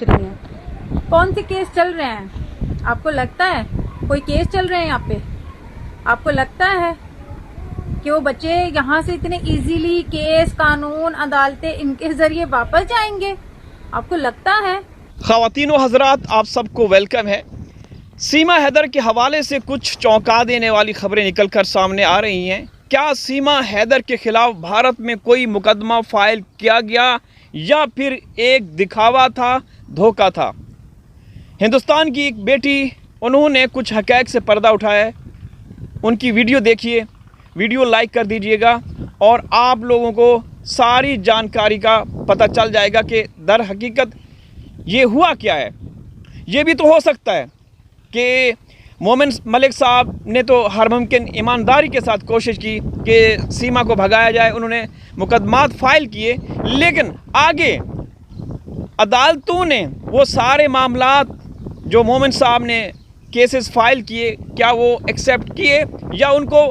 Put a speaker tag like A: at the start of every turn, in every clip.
A: रही हैं। कौन से केस चल रहे हैं? आपको लगता है कोई केस चल रहे हैं यहाँ पे? आपको लगता है कि वो बच्चे यहाँ से इतने इजीली केस, कानून, अदालतें इनके जरिए वापस जाएंगे? आपको लगता है?
B: ख़वातीन व हज़रात, आप सबको वेलकम है। सीमा हैदर के हवाले से कुछ चौंका देने वाली खबरें निकल कर सामने आ रही हैं। क्या सीमा हैदर के खिलाफ भारत में कोई मुकदमा फाइल किया गया या फिर एक दिखावा था, धोखा था? हिंदुस्तान की एक बेटी, उन्होंने कुछ हक़ाइक़ से पर्दा उठाया है। उनकी वीडियो देखिए, वीडियो लाइक कर दीजिएगा और आप लोगों को सारी जानकारी का पता चल जाएगा कि दर हकीकत ये हुआ क्या है। ये भी तो हो सकता है कि मोमिन मलिक साहब ने तो हर मुमकिन ईमानदारी के साथ कोशिश की कि सीमा को भगाया जाए, उन्होंने मुकदमात फ़ाइल किए, लेकिन आगे अदालतों ने वो सारे मामलात जो मोमिन साहब ने केसेस फ़ाइल किए, क्या वो एक्सेप्ट किए या उनको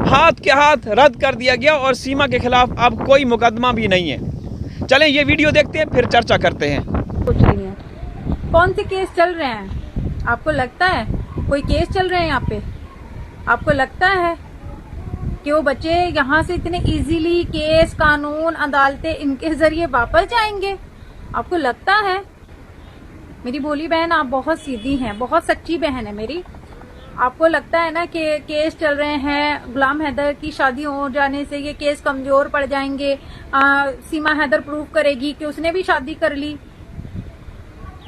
B: हाथ के हाथ रद्द कर दिया गया और सीमा के ख़िलाफ़ अब कोई मुकदमा भी नहीं है। चलें ये वीडियो देखते हैं, फिर चर्चा करते हैं।
A: कुछ नहीं है। कौन से केस चल रहे हैं? आपको लगता है कोई केस चल रहे हैं यहाँ पे? आपको लगता है कि वो बच्चे यहाँ से इतने इजीली केस, कानून, अदालतें इनके जरिए वापस जाएंगे? आपको लगता है? मेरी भोली बहन, आप बहुत सीधी हैं, बहुत सच्ची बहन है मेरी। आपको लगता है ना कि केस चल रहे हैं, गुलाम हैदर की शादी हो जाने से ये केस कमजोर पड़ जाएंगे, सीमा हैदर प्रूव करेगी कि उसने भी शादी कर ली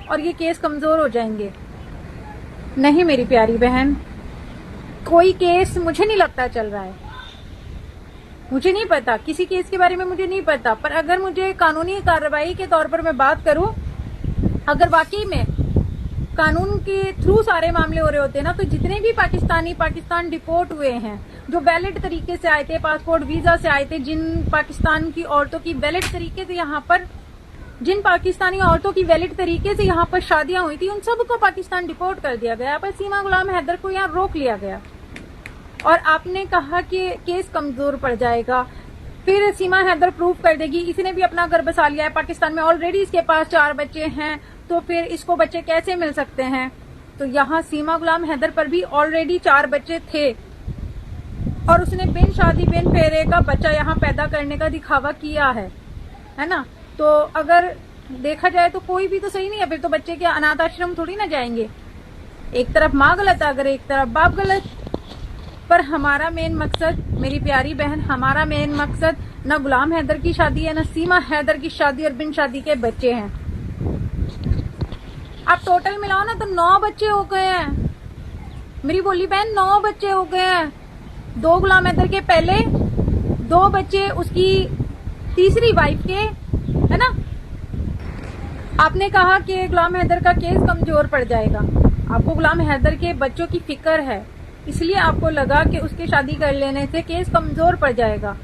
A: और ये केस कमजोर हो जाएंगे? नहीं मेरी प्यारी बहन, कोई केस मुझे नहीं लगता चल रहा है। मुझे नहीं पता, किसी केस के बारे में मुझे नहीं पता, पर अगर मुझे कानूनी कार्रवाई के तौर पर मैं बात करूं, अगर वाकई में कानून के थ्रू सारे मामले हो रहे होते ना, तो जितने भी पाकिस्तान डिपोर्ट हुए हैं, जो वैलिड तरीके से आए थे, पासपोर्ट वीजा से आए थे, जिन पाकिस्तान की औरतों की वैलिड तरीके से यहाँ पर, जिन पाकिस्तानी औरतों की वैलिड तरीके से यहाँ पर शादियां हुई थी, उन सबको पाकिस्तान डिपोर्ट कर दिया गया। पर सीमा गुलाम हैदर को यहाँ रोक लिया गया और आपने कहा कि केस कमजोर पड़ जाएगा, फिर सीमा हैदर प्रूव कर देगी, इसने भी अपना घर बसा लिया है पाकिस्तान में, ऑलरेडी इसके पास 4 बच्चे हैं, तो फिर इसको बच्चे कैसे मिल सकते हैं? तो यहाँ सीमा गुलाम हैदर पर भी ऑलरेडी 4 बच्चे थे और उसने बिन शादी बिन फेरे का बच्चा यहाँ पैदा करने का दिखावा किया है ना? तो अगर देखा जाए तो कोई भी तो सही नहीं है, फिर तो बच्चे के अनाथ आश्रम थोड़ी ना जाएंगे। एक तरफ माँ गलत, अगर एक तरफ बाप गलत। पर हमारा मेन मकसद, मेरी प्यारी बहन, हमारा मेन मकसद न गुलाम हैदर की शादी है, न सीमा हैदर की शादी और बिन शादी के बच्चे हैं। आप टोटल मिलाओ ना तो 9 बच्चे हो गए हैं मेरी बोली बहन, 9 बच्चे हो गए हैं। 2 गुलाम हैदर के पहले, 2 बच्चे उसकी तीसरी वाइफ के, है ना? आपने कहा कि गुलाम हैदर का केस कमजोर पड़ जाएगा। आपको गुलाम हैदर के बच्चों की फिक्र है, इसलिए आपको लगा कि उसकी शादी कर लेने से केस कमजोर पड़ जाएगा।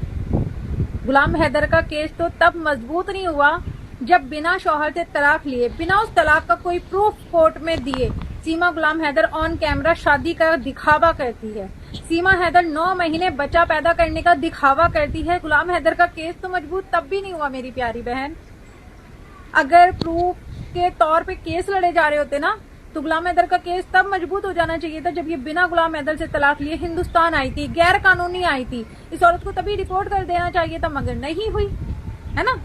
A: गुलाम हैदर का केस तो तब मजबूत नहीं हुआ जब बिना शौहर से तलाक लिए, बिना उस तलाक का कोई प्रूफ कोर्ट में दिए, सीमा गुलाम हैदर ऑन कैमरा शादी का दिखावा करती है। सीमा हैदर 9 महीने बच्चा पैदा करने का दिखावा करती है। गुलाम हैदर का केस तो मजबूत तब भी नहीं हुआ मेरी प्यारी बहन। अगर प्रूफ के तौर पे केस लड़े जा रहे होते ना, तो गुलाम हैदर का केस तब मजबूत हो जाना चाहिए था जब ये बिना गुलाम हैदर से तलाक लिए हिंदुस्तान आई थी, गैर कानूनी आई थी। इस औरत को तभी रिपोर्ट कर देना चाहिए था, मगर नहीं हुई, है ना?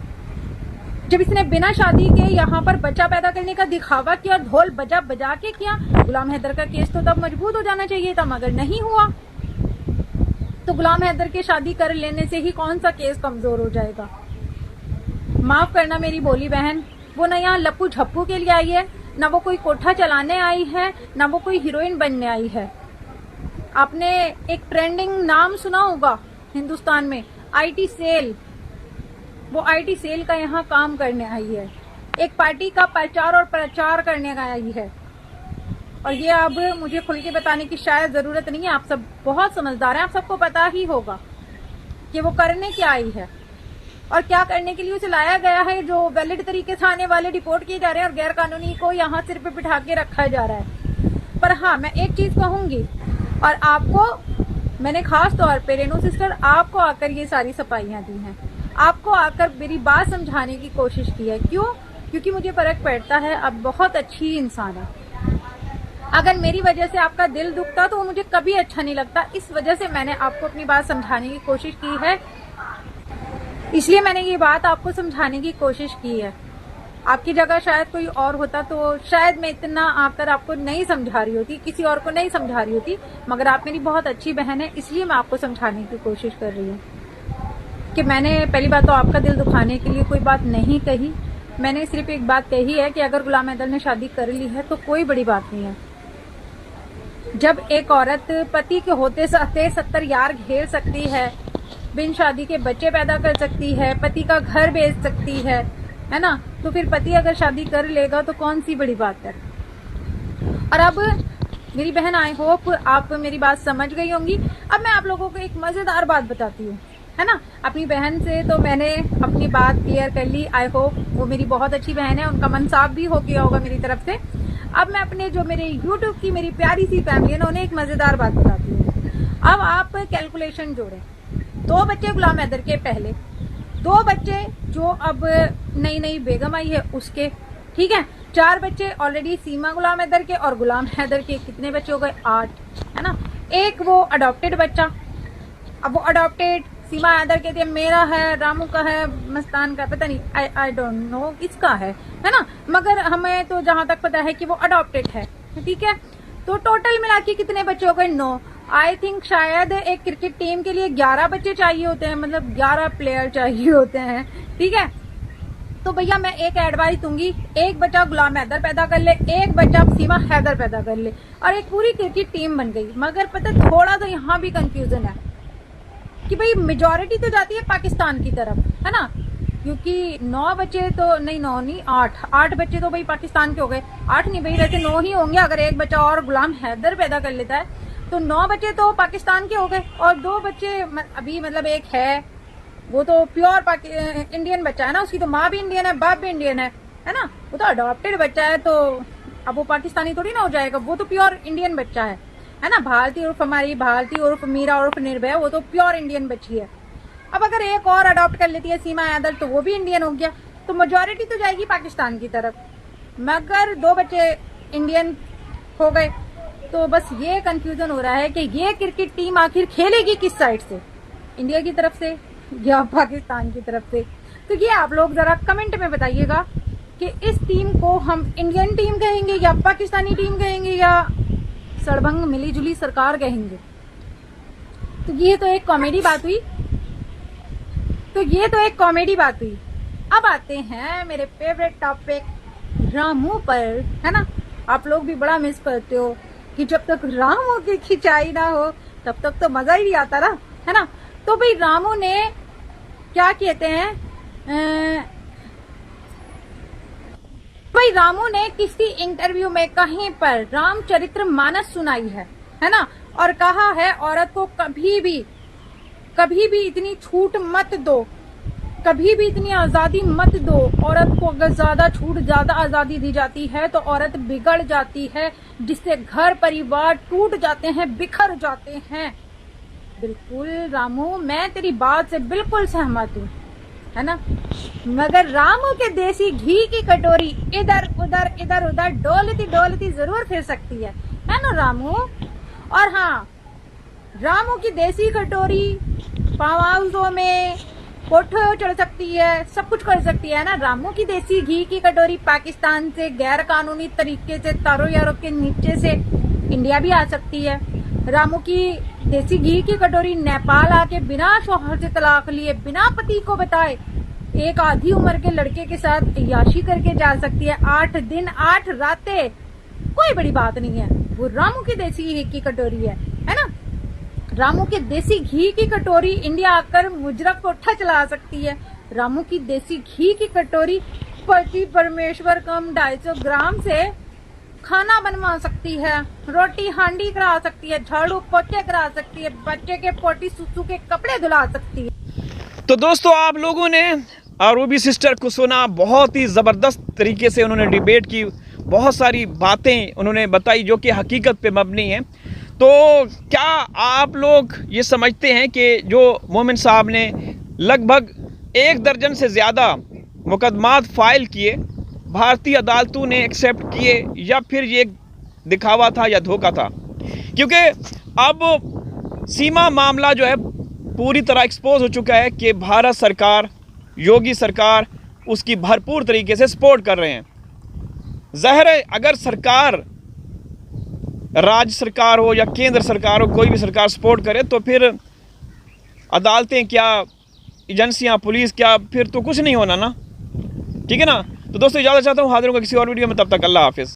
A: जब इसने बिना शादी के यहाँ पर बच्चा पैदा करने का दिखावा किया, ढोल बजा बजा के किया, गुलाम हैदर का केस तो तब मजबूत हो जाना चाहिए था, मगर नहीं हुआ। तो गुलाम हैदर के शादी कर लेने से ही कौन सा केस कमजोर हो जाएगा? माफ करना मेरी भोली बहन, वो न यहाँ लप्पू झप्पू के लिए आई है, न वो कोई कोठा चलाने आई है, न वो कोई हीरोइन बनने आई है। आपने एक ट्रेंडिंग नाम सुना होगा हिंदुस्तान में, IT सेल। वो IT सेल का यहाँ काम करने आई है, एक पार्टी का प्रचार और प्रचार करने का आई है। और ये अब मुझे खुल के बताने की शायद जरूरत नहीं है, आप सब बहुत समझदार हैं, आप सबको पता ही होगा कि वो करने क्या आई है और क्या करने के लिए उसे लाया गया है। जो वैलिड तरीके से आने वाले डिपोर्ट किए जा रहे हैं और गैर कानूनी को यहाँ सिर पे बिठा के रखा जा रहा है। पर हाँ, मैं एक चीज कहूंगी, और आपको मैंने खास तौर पे रेनू सिस्टर, आपको आकर ये सारी सफाइयां दी हैं, आपको आकर मेरी बात समझाने की कोशिश की है। क्यों? क्योंकि मुझे फर्क पड़ता है आप बहुत अच्छी इंसान है। अगर मेरी वजह से आपका दिल दुखता तो वो मुझे कभी अच्छा नहीं लगता। इस वजह से मैंने आपको अपनी बात समझाने की कोशिश की है, इसलिए मैंने ये बात आपको समझाने की कोशिश की है। आपकी जगह शायद कोई और होता तो शायद मैं इतना आकर आपको नहीं समझा रही होती, किसी और को नहीं समझा रही होती, मगर आप मेरी बहुत अच्छी बहन है, इसलिए मैं आपको समझाने की कोशिश कर रही हूँ कि मैंने पहली बात तो आपका दिल दुखाने के लिए कोई बात नहीं कही। मैंने सिर्फ एक बात कही है कि अगर गुलाम हैदर ने शादी कर ली है तो कोई बड़ी बात नहीं है। जब एक औरत पति के होते साथे 70 यार घेर सकती है, बिन शादी के बच्चे पैदा कर सकती है, पति का घर बेच सकती है ना, तो फिर पति अगर शादी कर लेगा तो कौन सी बड़ी बात है। और अब मेरी बहन, आई होप आप मेरी बात समझ गई होंगी। अब मैं आप लोगों को एक मजेदार बात बताती हूँ, है ना। अपनी बहन से तो मैंने अपनी बात क्लियर कर ली। आई होप वो मेरी बहुत अच्छी बहन है, उनका मन साफ भी हो गया होगा मेरी तरफ से। अब मैं अपने जो मेरे YouTube की मेरी प्यारी सी फैमिली है ना, उन्हें एक मजेदार बात बताती हूँ। अब आप कैलकुलेशन जोड़ें, 2 बच्चे गुलाम हैदर के पहले, 2 बच्चे जो अब नई नई बेगम आई है उसके, ठीक है, 4 बच्चे ऑलरेडी सीमा गुलाम हैदर के, और गुलाम हैदर के कितने बच्चे हो गए, 8, है ना। एक वो अडॉप्टेड बच्चा, अब वो अडॉप्टेड सीमा हैदर कहती है मेरा है, रामू का है, मस्तान का, पता नहीं, आई डोंट नो किसका है ना, मगर हमें तो जहां तक पता है कि वो अडॉप्टेड है, ठीक है। तो टोटल मिला के कितने बच्चे हो गए, 9। आई थिंक शायद एक क्रिकेट टीम के लिए 11 बच्चे चाहिए होते हैं, मतलब 11 प्लेयर चाहिए होते हैं, ठीक है। तो भैया मैं एक एडवाइस दूंगी, एक बच्चा गुलाम हैदर पैदा कर ले, एक बच्चा सीमा हैदर पैदा कर ले, और एक पूरी क्रिकेट टीम बन गई। मगर पता थोड़ा तो यहाँ भी कंफ्यूजन है कि भाई मेजोरिटी तो जाती है पाकिस्तान की तरफ, है ना, क्योंकि 9 बच्चे तो नहीं, 9 नहीं 8 बच्चे तो भाई पाकिस्तान के हो गए। 8 नहीं भाई, वैसे 9 ही होंगे, अगर एक बच्चा और गुलाम हैदर पैदा कर लेता है तो 9 बच्चे तो पाकिस्तान के हो गए, और 2 बच्चे अभी मतलब एक है वो तो प्योर इंडियन बच्चा है ना, उसकी तो माँ भी इंडियन है, बाप भी इंडियन है ना। वो तो अडॉप्टेड बच्चा है, तो अब वो पाकिस्तानी थोड़ी ना हो जाएगा, वो तो प्योर इंडियन बच्चा है ना। भारती उर्फ हमारी भारती उर्फ मीरा उर्फ निर्भया, वो तो प्योर इंडियन बच्ची है। अब अगर एक और अडॉप्ट कर लेती है सीमा हैदर तो वो भी इंडियन हो गया, तो मेजोरिटी तो जाएगी पाकिस्तान की तरफ, मगर 2 बच्चे इंडियन हो गए। तो बस ये कंफ्यूजन हो रहा है कि ये क्रिकेट टीम आखिर खेलेगी किस साइड से, इंडिया की तरफ से या पाकिस्तान की तरफ से। तो ये आप लोग जरा कमेंट में बताइएगा कि इस टीम को हम इंडियन टीम कहेंगे या पाकिस्तानी टीम कहेंगे या सड़भंग मिली जुली सरकार कहेंगे। तो ये तो एक कॉमेडी बात हुई। अब आते हैं मेरे फेवरेट टॉपिक रामू पर, है ना। आप लोग भी बड़ा मिस करते हो कि जब तक रामू की खिंचाई ना हो तब तक तो मजा ही नहीं आता ना, है ना। तो भाई रामू ने क्या कहते हैं, भाई रामू ने किसी इंटरव्यू में कहीं पर रामचरित्र मानस सुनाई है ना, और कहा है औरत को कभी भी इतनी छूट मत दो, कभी भी इतनी आजादी मत दो। औरत को अगर ज्यादा छूट, ज्यादा आजादी दी जाती है तो औरत बिगड़ जाती है, जिससे घर परिवार टूट जाते हैं, बिखर जाते हैं। बिल्कुल रामू, मैं तेरी बात से बिल्कुल सहमत हूँ, है ना। मगर रामू के देसी घी की कटोरी इधर उधर डोलती जरूर फिर सकती है ना रामू। और हाँ, रामू की देसी कटोरी फार्म हाउसों में कोठों चढ़ सकती है, सब कुछ कर सकती है ना। रामू की देसी घी की कटोरी पाकिस्तान से गैर कानूनी तरीके से तारो यारों के नीचे से इंडिया भी आ सकती है। रामू की देसी घी की कटोरी नेपाल आके बिना शौहर से तलाक लिए, बिना पति को बताए, एक आधी उम्र के लड़के के साथ अय्याशी करके जा सकती है। 8 दिन 8 रातें, कोई बड़ी बात नहीं है। वो रामू की देसी घी की कटोरी है ना। रामू के देसी घी की कटोरी इंडिया आकर मुजरक कोठा चला सकती है। रामू की देसी घी की कटोरी पति परमेश्वर कम 250 ग्राम से खाना बनवा सकती है, रोटी हांडी करा सकती है, झाड़ू पोछे करा सकती है, बच्चे के पोटी सुसु के कपड़े धुला सकती है।
B: तो दोस्तों, आप लोगों ने रूबी सिस्टर को सुना, बहुत ही ज़बरदस्त तरीके से उन्होंने डिबेट की, बहुत सारी बातें उन्होंने बताई जो कि हकीकत पे मबनी हैं। तो क्या आप लोग ये समझते हैं कि जो मोमिन साहब ने लगभग 1 दर्जन से ज़्यादा मुकदमात फ़ाइल किए, भारतीय अदालतों ने एक्सेप्ट किए या फिर ये दिखावा था या धोखा था? क्योंकि अब सीमा मामला जो है पूरी तरह एक्सपोज हो चुका है कि भारत सरकार, योगी सरकार उसकी भरपूर तरीके से सपोर्ट कर रहे हैं। ज़ाहिर है अगर सरकार, राज्य सरकार हो या केंद्र सरकार हो, कोई भी सरकार सपोर्ट करे तो फिर अदालतें क्या, एजेंसियां, पुलिस क्या, फिर तो कुछ नहीं होना ना। ठीक है ना। तो दोस्तों इजाज़त चाहता हूँ, हाजिर होगा किसी और वीडियो में, तब तक अल्लाह हाफिज़।